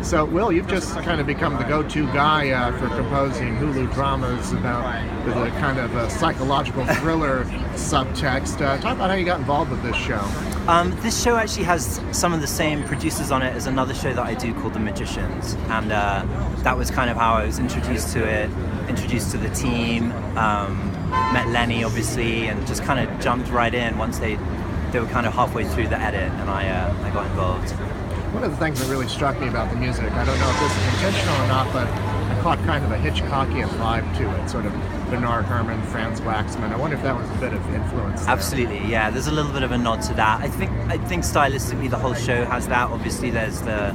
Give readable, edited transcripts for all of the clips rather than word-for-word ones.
So, Will, you've just kind of become the go-to guy for composing Hulu dramas about the kind of psychological thriller subtext. Talk about how you got involved with this show. This show actually has some of the same producers on it as another show that I do called The Magicians, and that was kind of how I was introduced to it, introduced to the team, met Lenny obviously, and just kind of jumped right in once they were kind of halfway through the edit, and I got involved. One of the things that really struck me about the music, I don't know if this is intentional or not, but I caught kind of a Hitchcockian vibe to it, sort of Bernard Herrmann, Franz Waxman. I wonder if that was a bit of influence there. Absolutely, yeah. There's a little bit of a nod to that. I think stylistically the whole show has that. Obviously there's the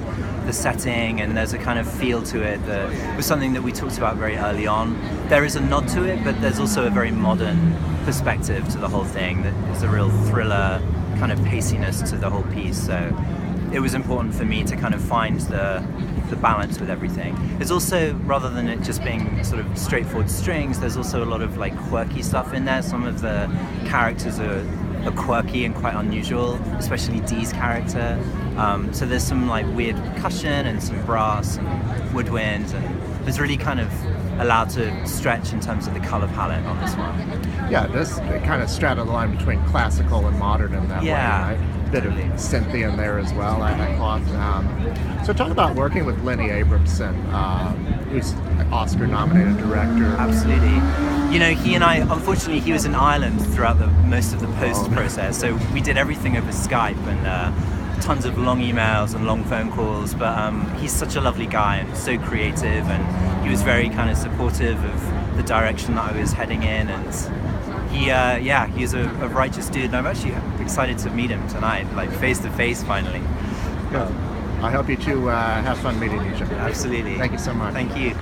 setting and there's a kind of feel to it that was something that we talked about very early on. There is a nod to it, but there's also a very modern perspective to the whole thing. That is a real thriller kind of paciness to the whole piece. So it was important for me to kind of find the balance with everything. There's also, rather than it just being sort of straightforward strings, there's also a lot of like quirky stuff in there. Some of the characters are quirky and quite unusual, especially Dee's character. So there's some like weird percussion and some brass and woodwinds, and it's really kind of allowed to stretch in terms of the color palette on this one. Yeah, this kind of straddled the line between classical and modern in that way, right? Bit of Cynthia in there as well, I thought. So talk about working with Lenny Abramson, who's an Oscar-nominated director. Absolutely. You know, he and I, unfortunately, he was in Ireland throughout most of the post process, so we did everything over Skype and tons of long emails and long phone calls, but he's such a lovely guy and so creative, and he was very kind of supportive of the direction that I was heading in, and he's a righteous dude, and I'm actually excited to meet him tonight, like face to face finally. Good. I hope you two have fun meeting each other. Absolutely. Thank you so much. Thank you.